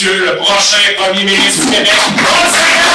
Monsieur le prochain premier ministre du Québec, Paul Saint-Pierre.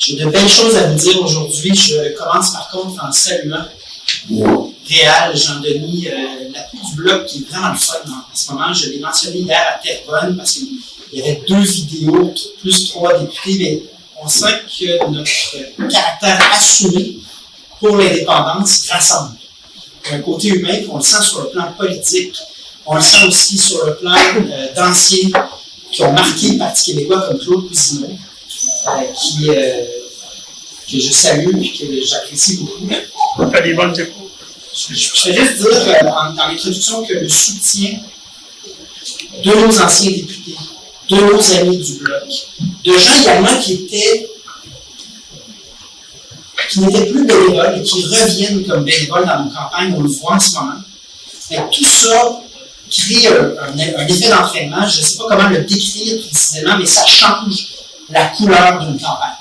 J'ai de belles choses à vous dire aujourd'hui. Je commence par contre en saluant Réal, Jean-Denis, l'appui du Bloc qui est vraiment le fun en ce moment. Je l'ai mentionné hier à Terrebonne parce qu'il y avait 2 vidéos, plus 3 députés, mais on sent que notre caractère assumé pour l'indépendance rassemble. Il y a un côté humain, puis on le sent sur le plan politique, on le sent aussi sur le plan d'anciens qui ont marqué le Parti québécois comme Claude Cousineau, que je salue et que j'apprécie beaucoup. T'as des bonnes écoutes. Je vais juste dire dans l'introduction que le soutien de nos anciens députés, de nos amis du Bloc, de gens également qui n'étaient plus bénévoles et qui reviennent comme bénévoles dans nos campagnes, on le voit en ce moment. Mais tout ça crée un effet d'entraînement. Je ne sais pas comment le décrire précisément, mais ça change la couleur d'une campagne.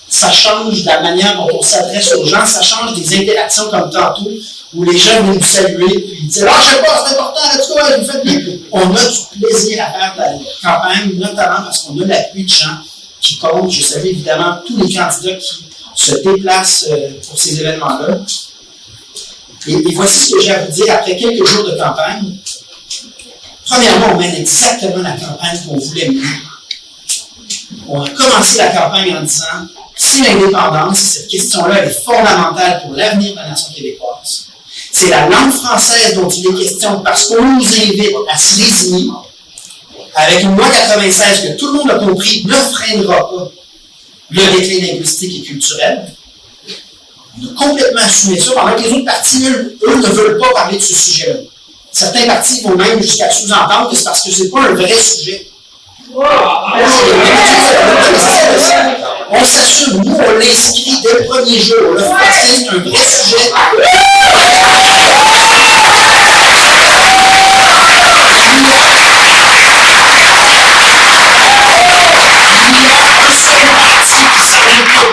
Ça change de la manière dont on s'adresse aux gens, ça change des interactions comme tantôt, où les gens viennent nous saluer, puis ils disent « Ah, je sais pas, c'est important, là, tout cas, vous faites bien. » On a du plaisir à faire de la campagne, notamment parce qu'on a l'appui de gens qui comptent. Je salue évidemment tous les candidats qui se déplacent pour ces événements-là. Et voici ce que j'ai à vous dire après quelques jours de campagne. Premièrement, on mène exactement la campagne qu'on voulait mener. On a commencé la campagne en disant si l'indépendance, cette question-là, elle est fondamentale pour l'avenir de la nation québécoise. C'est la langue française dont il est question parce qu'on nous invite à se résigner avec une loi 96 que tout le monde a compris ne freinera pas le déclin linguistique et culturel. On a complètement assumé ça pendant que les autres partis, eux, ne veulent pas parler de ce sujet-là. Certains partis vont même jusqu'à sous-entendre que c'est parce que ce n'est pas un vrai sujet. On s'assume, nous, on l'inscrit dès le premier jour. Le français, c'est un vrai sujet.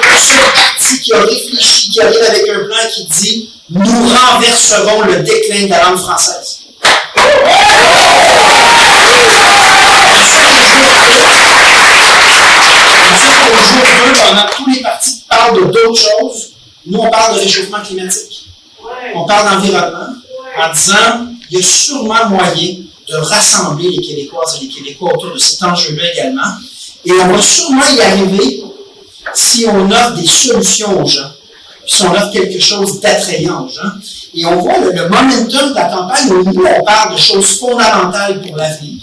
Un seul parti qui a réfléchi, qui arrive avec un plan qui dit « Nous renverserons le déclin de la langue française ». Jusqu'au jour 2, pendant tous les partis parlent d'autres choses, nous on parle de réchauffement climatique. On parle d'environnement en disant il y a sûrement moyen de rassembler les Québécoises et les Québécois autour de cet enjeu-là également. Et on va sûrement y arriver si on offre des solutions aux gens, si on offre quelque chose d'attrayant aux gens. Et on voit le momentum de la campagne où nous, on parle de choses fondamentales pour l'avenir.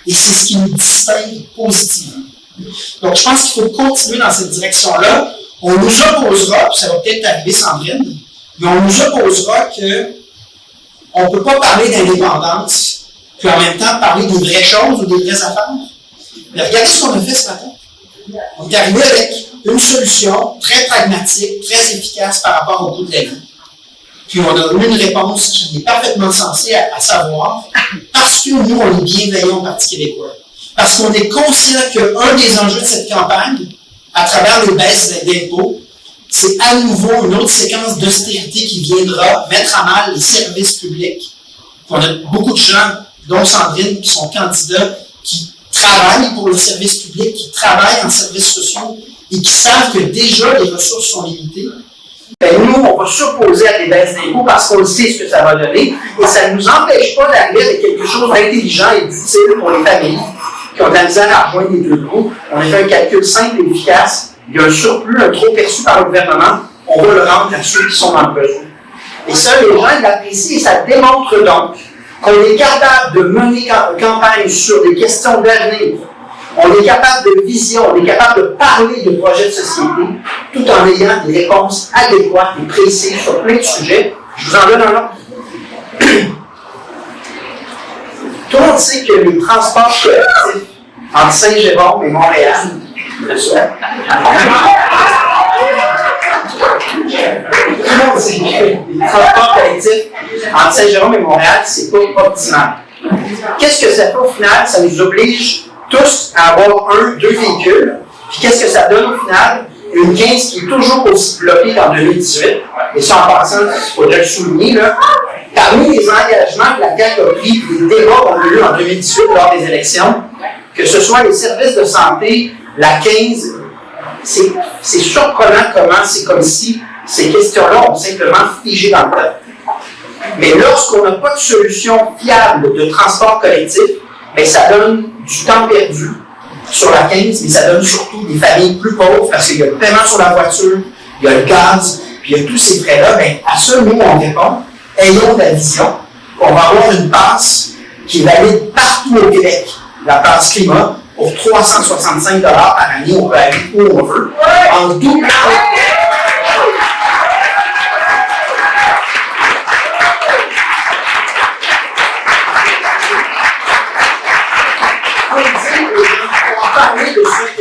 Et c'est ce qui nous distingue positivement. Donc, je pense qu'il faut continuer dans cette direction-là. On nous opposera, puis ça va peut-être arriver, Sandrine, mais on nous opposera qu'on ne peut pas parler d'indépendance, puis en même temps parler des vraies choses ou des vraies affaires. Mais regardez ce qu'on a fait ce matin. On est arrivé avec une solution très pragmatique, très efficace par rapport au coût de la vie. Puis on a eu une réponse qui est parfaitement sensée à savoir, parce que nous, on est bienveillants au Parti québécois. Parce qu'on est conscient qu'un des enjeux de cette campagne, à travers les baisses d'impôts, c'est à nouveau une autre séquence d'austérité qui viendra mettre à mal les services publics. Puis on a beaucoup de gens, dont Sandrine, qui sont candidats, qui travaillent pour le service public, qui travaillent en services sociaux et qui savent que déjà les ressources sont limitées. Ben nous, on va s'opposer à des baisses d'impôts parce qu'on sait ce que ça va donner et ça ne nous empêche pas d'arriver avec quelque chose d'intelligent et d'utile pour les familles qui ont de la misère à rejoindre les deux bouts. On a fait un calcul simple et efficace. Il y a un surplus, un trop perçu par le gouvernement. On va le rendre à ceux qui sont dans le besoin. Et ça, les gens l'apprécient et ça démontre donc qu'on est capable de mener une campagne sur des questions d'avenir. On est capable de vision, on est capable de parler de projets de société tout en ayant des réponses adéquates et précises sur plein de sujets. Je vous en donne un autre. Tout le monde sait que les transports collectifs entre Saint-Jérôme et Montréal, tout le monde sait que les transports collectifs entre Saint-Jérôme et Montréal, c'est pas optimal. Qu'est-ce que ça fait au final? Ça nous oblige tous à avoir deux véhicules. Puis qu'est-ce que ça donne au final? Une 15 qui est toujours aussi bloquée qu'en 2018. Et ça, en passant, il faudrait le souligner, là. Parmi les engagements que la CAQ a pris, les débats qu'on a eu en 2018 lors des élections, que ce soit les services de santé, la 15, c'est surprenant comment c'est comme si ces questions-là ont simplement figé dans le temps. Mais lorsqu'on n'a pas de solution fiable de transport collectif, bien, ça donne du temps perdu sur la 15, mais ça donne surtout des familles plus pauvres parce qu'il y a le paiement sur la voiture, il y a le gaz, puis il y a tous ces frais-là. Bien, à ça, nous, on répond, ayons la vision qu'on va avoir une passe qui est valide partout au Québec, la passe climat, pour 365 $ par année, on peut aller où on veut, en double.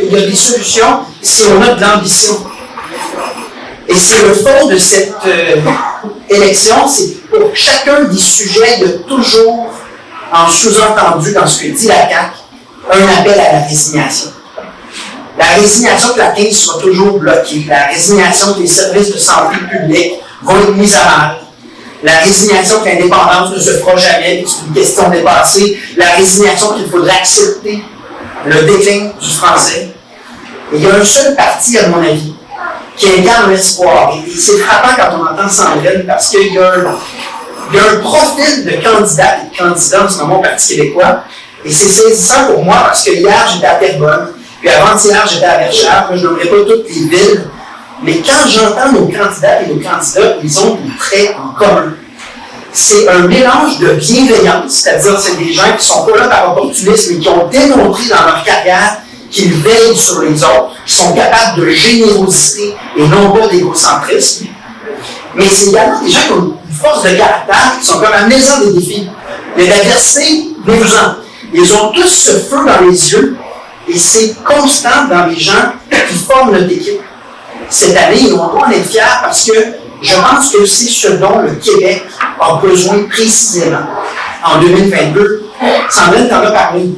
Il y a des solutions si on a de l'ambition. Et c'est le fond de cette élection, c'est pour chacun des sujets, il y a toujours, en sous-entendu dans ce que dit la CAQ, un appel à la résignation. La résignation que la 15 sera toujours bloquée, la résignation que les services de santé publique vont être mis à mal, la résignation que l'indépendance ne se fera jamais, c'est une question dépassée, la résignation qu'il faudrait accepter le déclin du français. Et il y a un seul parti, à mon avis, qui incarne l'espoir. Et c'est frappant quand on entend Sandrine parce qu'il y a un profil de candidat et de candidat en ce moment au Parti québécois. Et c'est saisissant pour moi parce que hier, j'étais à Terrebonne, puis avant-hier, j'étais à Verchères. Je n'aimerais pas toutes les villes. Mais quand j'entends nos candidats et nos candidats, ils ont des traits en commun. C'est un mélange de bienveillance, c'est-à-dire c'est des gens qui ne sont pas là par opportunisme, mais qui ont démontré dans leur carrière qu'ils veillent sur les autres, qui sont capables de générosité et non pas d'égocentrisme. Mais c'est également des gens qui ont une force de caractère, qui sont comme à la maison des défis. Mais l'adversité, venez-vous-en. Ils ont tous ce feu dans les yeux et c'est constant dans les gens qui forment notre équipe. Cette année, on doit en être fiers parce que je pense que c'est ce dont le Québec a besoin précisément. En 2022, Sandrine t'en a parlé.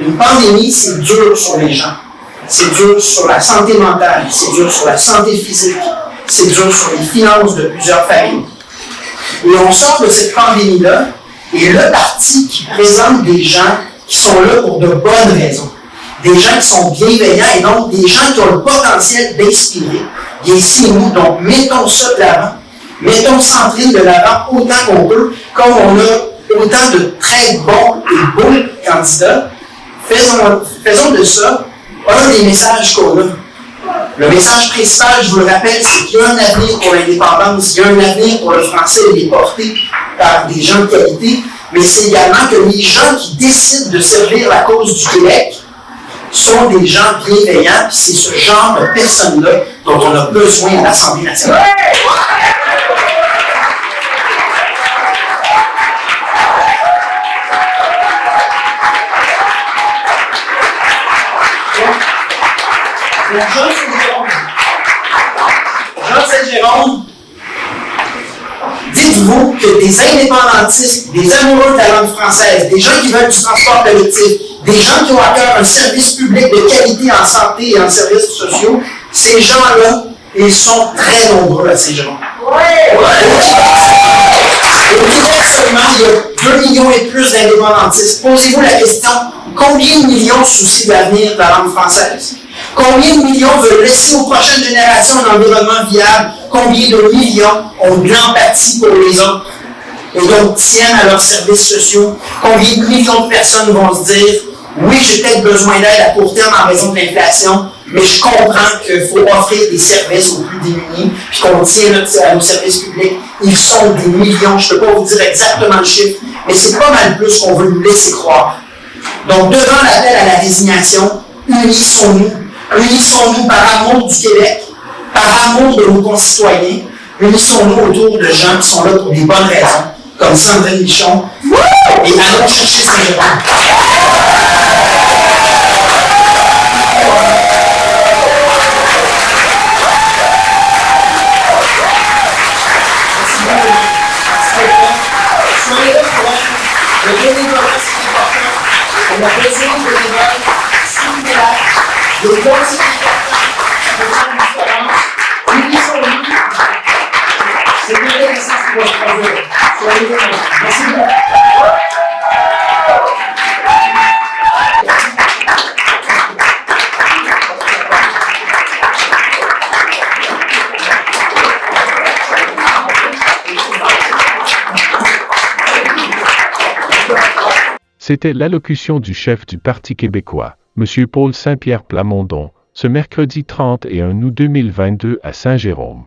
Une pandémie, c'est dur sur les gens. C'est dur sur la santé mentale, c'est dur sur la santé physique, c'est dur sur les finances de plusieurs familles. Et on sort de cette pandémie-là, et le parti qui présente des gens qui sont là pour de bonnes raisons, des gens qui sont bienveillants et donc des gens qui ont le potentiel d'inspirer, bien c'est nous. Donc mettons ça de l'avant, mettons Sandrine de l'avant autant qu'on peut, comme on a autant de très bons et beaux candidats. Faisons de ça un des messages qu'on a. Le message principal, je vous le rappelle, c'est qu'il y a un avenir pour l'indépendance, il y a un avenir pour le français, il est porté par des gens de qualité, mais c'est également que les gens qui décident de servir la cause du Québec sont des gens bienveillants, puis c'est ce genre de personnes-là dont on a besoin à l'Assemblée nationale. Jean Saint-Jérôme, dites-vous que des indépendantistes, des amoureux de la langue française, des gens qui veulent du transport collectif, des gens qui ont à cœur un service public de qualité en santé et en services sociaux, ces gens-là, ils sont très nombreux à Saint-Jérôme. Au Québec seulement, il y a 2 millions et plus d'indépendantistes. Posez-vous la question, combien de millions soucient l'avenir de la langue française? Combien de millions veulent laisser aux prochaines générations un environnement viable? Combien de millions ont de l'empathie pour les autres et donc tiennent à leurs services sociaux? Combien de millions de personnes vont se dire « Oui, j'ai peut-être besoin d'aide à court terme en raison de l'inflation, mais je comprends qu'il faut offrir des services aux plus démunis puis qu'on tient à nos services publics. » Ils sont des millions, je ne peux pas vous dire exactement le chiffre, mais c'est pas mal plus qu'on veut nous laisser croire. Donc, devant l'appel à la résignation, unissons-nous. Unissons-nous par amour du Québec, par amour de nos concitoyens, Réunissons-nous autour de gens qui sont là pour des bonnes raisons, comme Sandrine Michon, et allons chercher Saint-Jérôme. Soyez là pour le bénévolat, c'est important. On a besoin de bénévoles similaires. Le bon, c'est important. Ça peut faire une différence. Unissons-nous. C'est une reconnaissance qui va se produire. Soyez là. Merci beaucoup. C'était l'allocution du chef du Parti québécois, M. Paul Saint-Pierre Plamondon, ce mercredi 31 août 2022 à Saint-Jérôme.